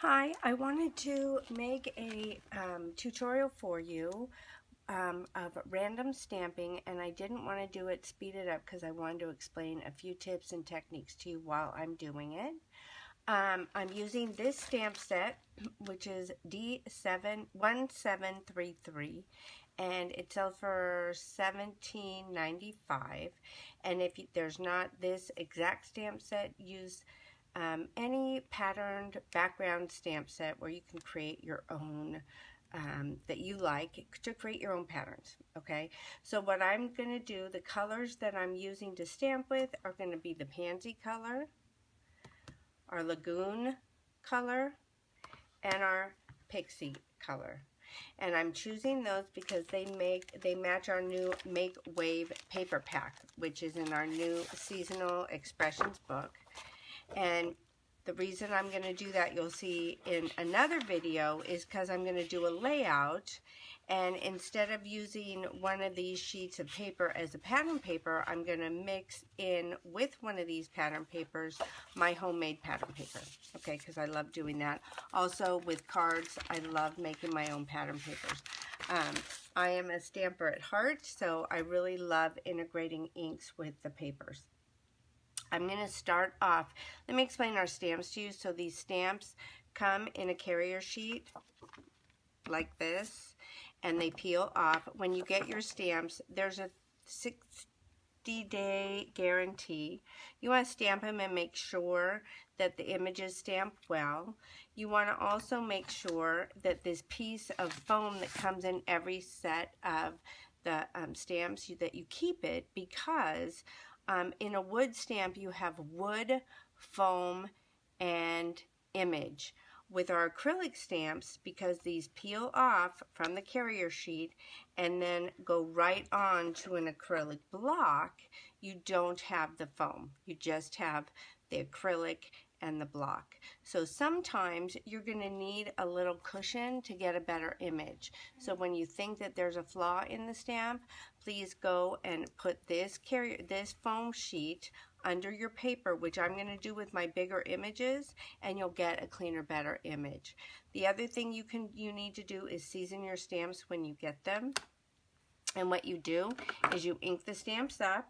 Hi, I wanted to make a tutorial for you of random stamping, and I didn't want to do it speed it up because I wanted to explain a few tips and techniques to you while I'm doing it. I'm using this stamp set, which is D1733, and it sells for $17.95. And if there's not this exact stamp set, use any patterned background stamp set where you can create your own that you like to create your own patterns. Okay, so what I'm going to do, the colors that I'm using to stamp with are going to be the pansy color, our lagoon color, and our pixie color. And I'm choosing those because they match our new Make Wave paper pack, which is in our new seasonal expressions book. And the reason I'm going to do that, you'll see in another video, is because I'm going to do a layout, and instead of using one of these sheets of paper as a pattern paper, I'm going to mix in with one of these pattern papers my homemade pattern paper, okay, because I love doing that. Also with cards, I love making my own pattern papers. I am a stamper at heart, so I really love integrating inks with the papers. I'm going to start off, let me explain our stamps to you. So these stamps come in a carrier sheet like this, and they peel off. When you get your stamps, there's a 60-day guarantee. You want to stamp them and make sure that the image is stamped well. You want to also make sure that this piece of foam that comes in every set of the stamps, that you keep it, because in a wood stamp you have wood, foam, and image. With our acrylic stamps, because these peel off from the carrier sheet and then go right on to an acrylic block, you don't have the foam. You just have the acrylic and the block. So sometimes you're going to need a little cushion to get a better image. So when you think that there's a flaw in the stamp, please go and put this foam sheet under your paper, which I'm going to do with my bigger images, and you'll get a cleaner, better image. The other thing you need to do is season your stamps when you get them. And what you do is you ink the stamps up,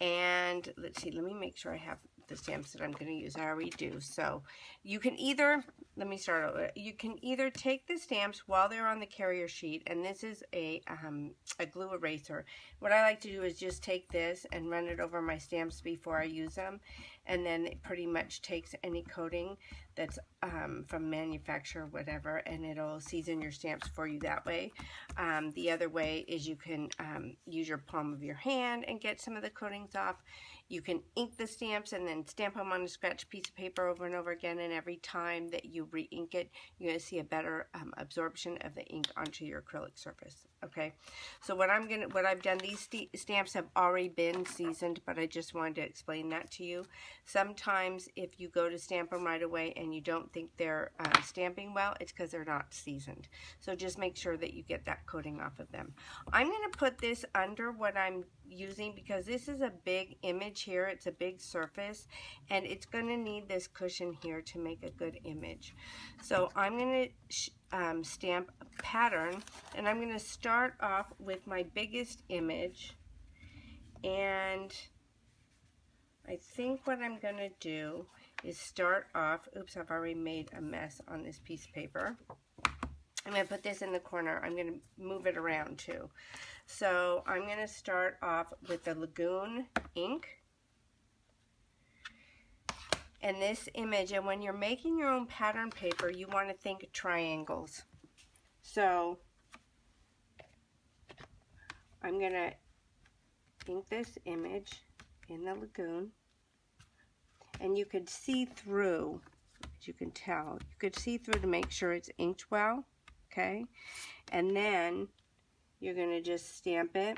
and let's see, let me make sure I have the stamps that I'm going to use. I already do. So you can either, let me start over. You can either take the stamps while they're on the carrier sheet, and this is a glue eraser. What I like to do is just take this and run it over my stamps before I use them, and then it pretty much takes any coating that's from manufacturer, whatever, and it'll season your stamps for you that way. The other way is you can use your palm of your hand and get some of the coatings off. You can ink the stamps and then stamp them on a scratch piece of paper over and over again, and every time that you re-ink it, you're going to see a better absorption of the ink onto your acrylic surface. Okay, so what I've done, these stamps have already been seasoned, but I just wanted to explain that to you. Sometimes if you go to stamp them right away and you don't think they're stamping well, it's because they're not seasoned. So just make sure that you get that coating off of them. I'm going to put this under what I'm using because this is a big image here. It's a big surface, and it's going to need this cushion here to make a good image. So I'm going to stamp a pattern, and I'm going to start off with my biggest image, and I think what I'm going to do is start off, oops, I've already made a mess on this piece of paper. I'm going to put this in the corner. I'm going to move it around too. So I'm going to start off with the Lagoon ink. And this image, and when you're making your own pattern paper, you want to think triangles. So I'm going to ink this image in the Lagoon. And you could see through, as you can tell, you could see through to make sure it's inked well. Okay? And then you're going to just stamp it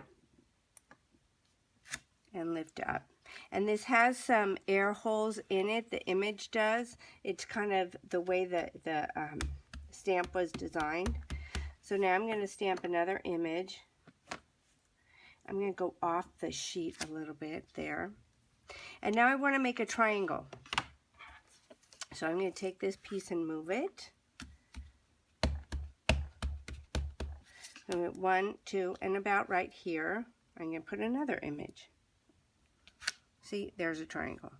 and lift up. And this has some air holes in it, the image does. It's kind of the way that the stamp was designed. So now I'm going to stamp another image. I'm going to go off the sheet a little bit there. And now I want to make a triangle. So I'm going to take this piece and move it. So at 1, 2, and about right here, I'm going to put another image. See, there's a triangle.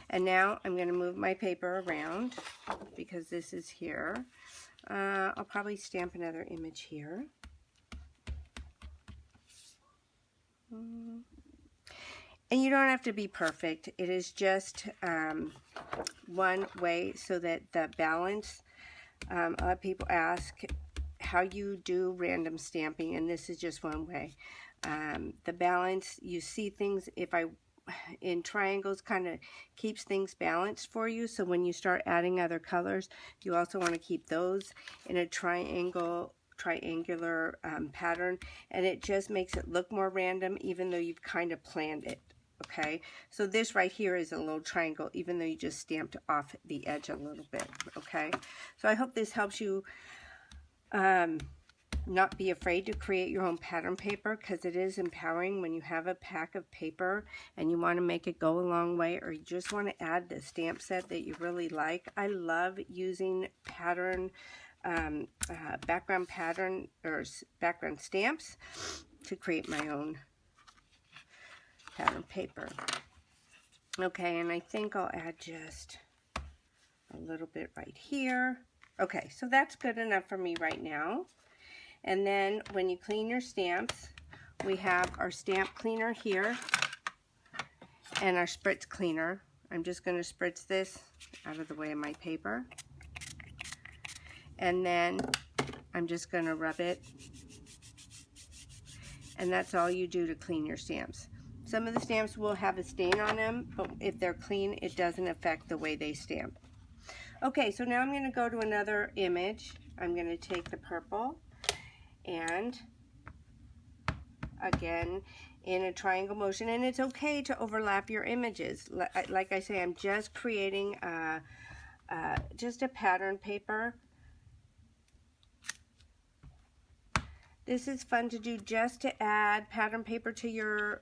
And now I'm going to move my paper around because this is here. I'll probably stamp another image here. And you don't have to be perfect. It is just one way so that the balance, a lot of people ask how you do random stamping, and this is just one way. The balance, you see things, in triangles, kind of keeps things balanced for you. So when you start adding other colors, you also want to keep those in a triangular pattern, and it just makes it look more random even though you've kind of planned it. Okay, so this right here is a little triangle even though you just stamped off the edge a little bit. Okay, so I hope this helps you not be afraid to create your own pattern paper, because it is empowering when you have a pack of paper and you want to make it go a long way, or you just want to add the stamp set that you really like. I love using background pattern or background stamps to create my own pattern paper. Okay, and I think I'll add just a little bit right here. Okay, so that's good enough for me right now. And then when you clean your stamps, we have our stamp cleaner here and our spritz cleaner. I'm just going to spritz this out of the way of my paper. And then I'm just going to rub it. And that's all you do to clean your stamps. Some of the stamps will have a stain on them, but if they're clean, it doesn't affect the way they stamp. Okay, so now I'm going to go to another image. I'm going to take the purple, and again in a triangle motion, and it's okay to overlap your images. Like I say, I'm just creating just a pattern paper. This is fun to do just to add pattern paper to your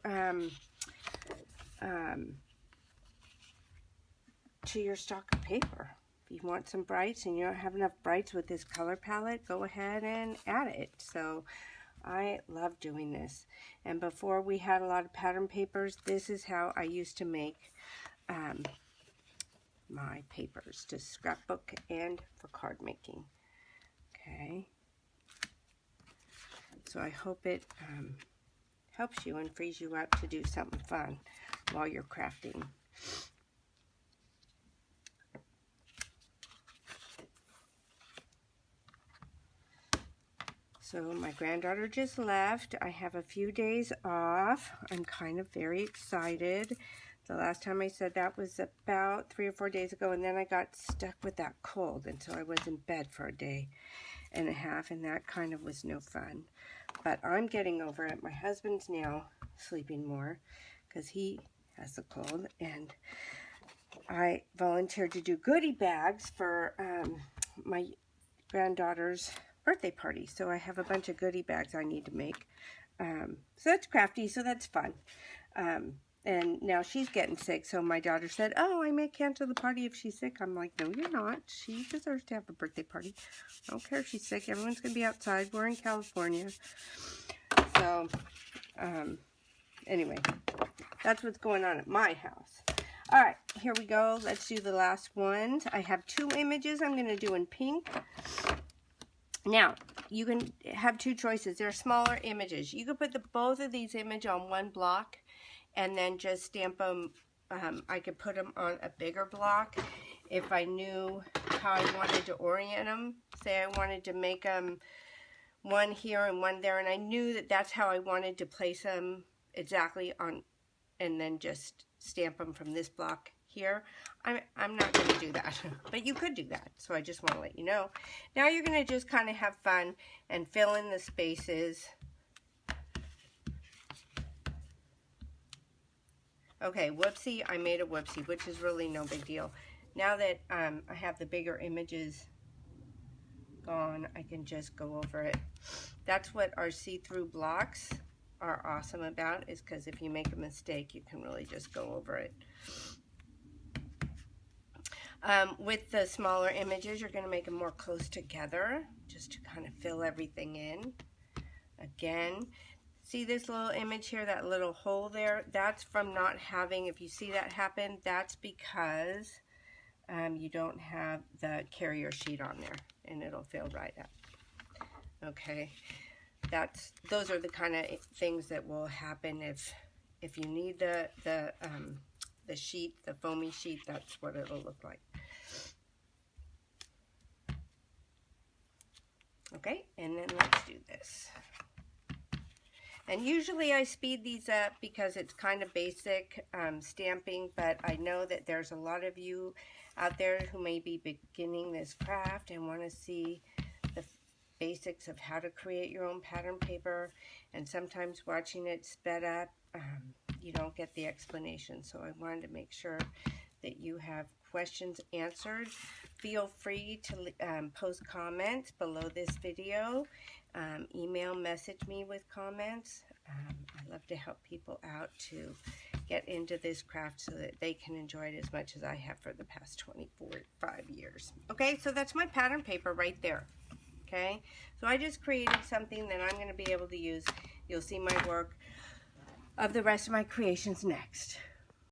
stock of paper. If you want some brights and you don't have enough brights with this color palette, go ahead and add it. So I love doing this. And before we had a lot of pattern papers, this is how I used to make my papers, to scrapbook and for card making. Okay. So I hope it helps you and frees you up to do something fun while you're crafting. So my granddaughter just left. I have a few days off. I'm kind of very excited. The last time I said that was about 3 or 4 days ago, and then I got stuck with that cold, and so I was in bed for a day and a half, and that kind of was no fun. But I'm getting over it. My husband's now sleeping more because he has the cold, and I volunteered to do goodie bags for my granddaughter's birthday party. So I have a bunch of goodie bags I need to make. So that's crafty, so that's fun. And now she's getting sick, so my daughter said, oh, I may cancel the party if she's sick. I'm like, no, you're not. She deserves to have a birthday party. I don't care if she's sick. Everyone's going to be outside. We're in California. So, anyway, that's what's going on at my house. All right, here we go. Let's do the last ones. I have 2 images I'm going to do in pink. Now, you can have 2 choices. They're smaller images. You could put both of these images on one block and then just stamp them. I could put them on a bigger block if I knew how I wanted to orient them. Say I wanted to make them one here and one there, and I knew that that's how I wanted to place them exactly on, and then just stamp them from this block here. I'm not going to do that, but you could do that, so I just want to let you know. Now you're going to just kind of have fun and fill in the spaces. Okay, whoopsie, I made a whoopsie, which is really no big deal. Now that I have the bigger images gone, I can just go over it. That's what our see-through blocks are awesome about, is because if you make a mistake, you can really just go over it. With the smaller images, you're going to make them more close together, just to kind of fill everything in. Again, see this little image here, that little hole there? That's from not having, if you see that happen, that's because you don't have the carrier sheet on there, and it'll fill right up. Okay, those are the kind of things that will happen if you need the sheet, the foamy sheet. That's what it'll look like. Okay, and then let's do this. And usually I speed these up because it's kind of basic stamping, but I know that there's a lot of you out there who may be beginning this craft and want to see the basics of how to create your own pattern paper, and sometimes watching it sped up, you don't get the explanation. So I wanted to make sure that you have questions answered. Feel free to post comments below this video. Email, message me with comments. I love to help people out to get into this craft so that they can enjoy it as much as I have for the past 25 years. Okay, so that's my pattern paper right there. Okay, so I just created something that I'm going to be able to use. You'll see my work of the rest of my creations next.